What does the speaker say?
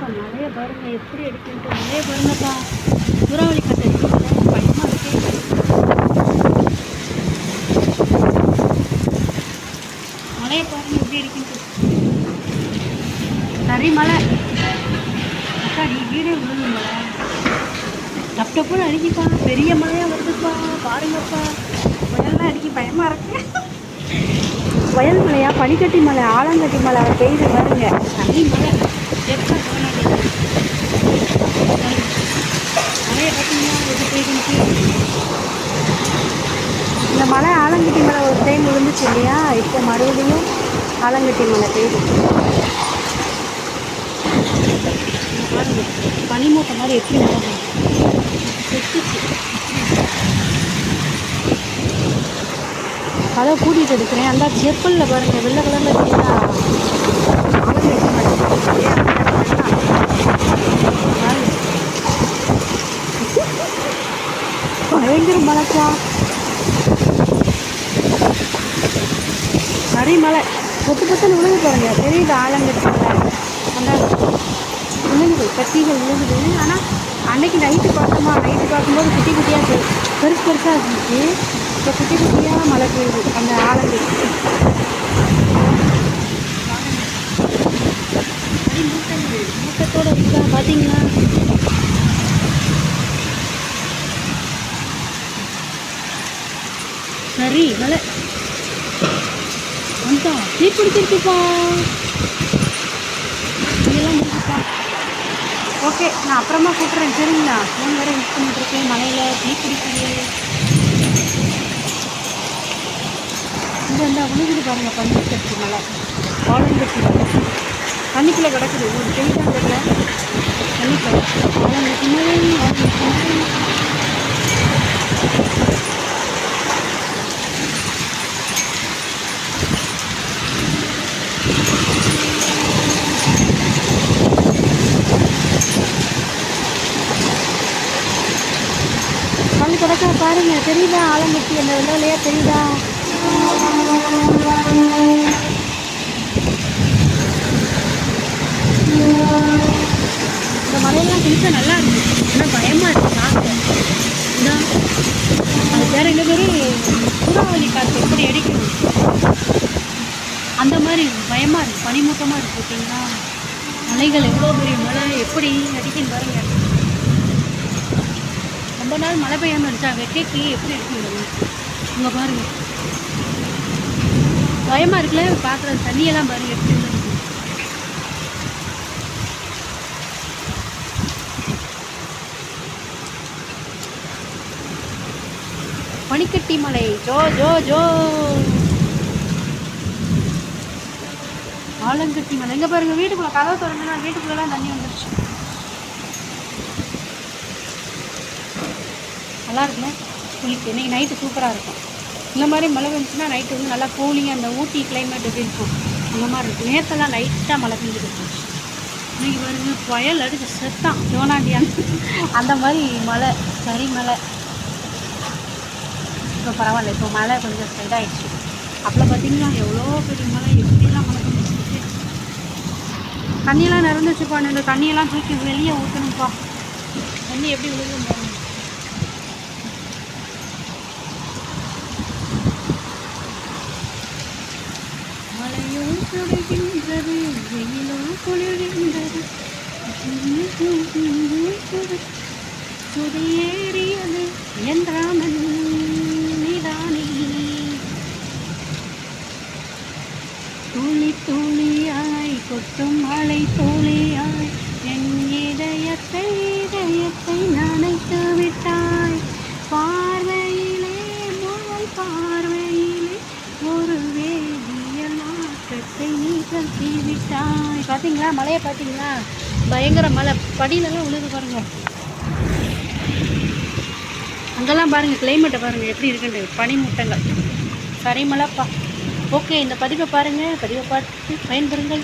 மழையை பாருங்க எப்படி அடிக்கிட்டு மழையை பாருங்கப்பா. சூறாவளி காற்று அடிக்கிறது பயமா இருக்கு. மழையை பாருங்க எப்படி அடிக்கிட்டு. சரி மழை அக்கா நீ வீடே விழுது மழை டப்டப்புன்னு அடிக்கிப்பா. பெரிய மழையாக வருதுப்பா பாருங்கப்பா. புயல்லாம் அடிக்கி பயமா இருக்கு. புயல் மலையா பனிக்கட்டி மலை ஆலங்கட்டி மலை பெய்யுது பாருங்க. தண்ணி மலை எப்போ மழையை பார்த்தீங்கன்னா எது பெய்யுதுன்னு. இந்த மலை ஆலங்கட்டி மலை ஒரு டைம் விழுந்துச்சு இல்லையா, இப்போ மறுபடியும் ஆலங்கட்டி மலை பெய்யுது பாருங்க. பனிமூட்டை மாதிரி எப்படி மழை செத்துச்சு. கதை கூட்டிகிட்டு எடுக்கிறேன். அந்த செப்பலில் பாருங்கள் வெள்ளை கலரில் தெரியுதா பயங்கர மழைப்பா. சரி மழை பொத்து பொத்துன்னு விழுது பாருங்க தெரியுது. ஆலங்கட்டி மலை அந்த விழுகுது, கட்டிகள் விழுகுது. ஆனால் அன்னைக்கு நைட்டு பார்த்தோமா, நைட்டு பார்க்கும்போது குட்டி குட்டியாக பெருசு பெருசாக இருந்துச்சு. இப்போ குட்டி குட்டியாக மழை பெய்யுது அந்த ஆலங்கட்டி. மூட்டத்தோடு இருக்கா பார்த்தீங்களா. சரி மழை வந்தா தீ பிடிச்சிருக்குப்பா. இதெல்லாம் முடிச்சுப்பா. ஓகே நான் அப்புறமா கூப்பிட்றேன் சரிங்களா. ஃபோன் வேறு யூஸ் பண்ணிட்டுருக்கேன். மழையில் தீ பிடிக்குது. இங்கே அந்த விழுகுது பாருங்கள் பனிக்கட்டி மலை ஆலங்கட்டி மலை. தண்ணிக்குள்ளே கிடக்குது ஒரு பெய்தான் தெரியல. தண்ணிக்குள்ளே ஆலங்கட்டி மலை ஆலங்கட்டி மலை. தண்ணி கிடக்கா பாருங்க தெரியுதா. ஆலங்கட்டி அந்த வெள்ளையா தெரியுதா. இந்த மலையெல்லாம் குளிக்க நல்லா இருக்கு. ஆனால் பயமாக இருக்குது காற்று. இதான் அது வேறு என்ன பேர் சூறாவளி காற்று எப்படி அடிக்கணும் அந்த மாதிரி பயமாக இருக்குது. பனிமூட்டமாக இருக்குது பார்த்தீங்களா. மலைகள் எவ்வளோ பெரிய மழை எப்படி அடிக்குன்னு பாருங்க. ரொம்ப நாள் மழை பெய்யாமல் இருந்துச்சா வெக்கைக்கு எப்படி இருக்குங்க இங்கே பாருங்க. பயமாக இருக்குல்ல பார்க்குறது. தண்ணியெல்லாம் பாருங்க எப்படி இருந்தது. பனிக்கட்டி மலை ஜோ ஜோ ஜோ. ஆலங்கட்டி மலை எங்கே பாருங்க. வீட்டுக்குள்ளே கதவை திறந்துனா வீட்டுக்குள்ளெல்லாம் தண்ணி வந்துடுச்சு. நல்லா இருக்குல்ல குளிக்க. இன்றைக்கி நைட்டு சூப்பராக இருக்கும். இந்த மாதிரி மழை பெஞ்சுன்னா நைட்டு வந்து நல்லா கூலிங்காக அந்த ஊட்டி கிளைமேட் எப்படி இருக்கும் அந்த மாதிரி இருக்கும். நேற்றெல்லாம் லைட்டாக மழை பெஞ்சுட்டு இருந்துச்சு. இன்றைக்கி பாருங்க புயல் அடிச்சு செத்தான் ஜோனாண்டியான் அந்த மாதிரி மழை. சரி மழை இப்போ பரவாயில்ல. இப்போ மழை கொஞ்சம் ஸ்ப்ரெட் அப்போ பார்த்தீங்கன்னா எவ்வளோ பெரிய மழை எப்படிலாம் மழை பெஞ்சிருக்கு. தண்ணியெல்லாம் நிறந்துச்சுப்பா. இந்த தண்ணியெல்லாம் தூக்கி வெளியே ஊற்றணும்ப்பா. தண்ணி எப்படி விழுகும் பாருங்க. மழையும் குளிர்கின்றது வெயிலும் குளிர்கின்றது சுதியேறியது என்றாமன் நீதானே. துளி துளியாய் கொட்டும் மழை துளியாய் என் இதயத்தை நனைத்து விட்டாய். பார்வையிலே முதல் பார்வையிலே ஒரு வேதியியல் மாற்றத்தை நிகழ்த்தி விட்டாய். பார்த்தீங்களா மழையை பார்த்தீங்களா. பயங்கர மழை. படியிலலாம் விழுது பாருங்க. அங்கெல்லாம் பாருங்கள் கிளைமேட்டை பாருங்கள் எப்படி இருக்குன்னு. பனிமூட்டங்கள். சரி மழைப்பா. ஓகே இந்த பதிவை பாருங்கள். பதிவை பார்த்து பயன்பெறுங்கள்.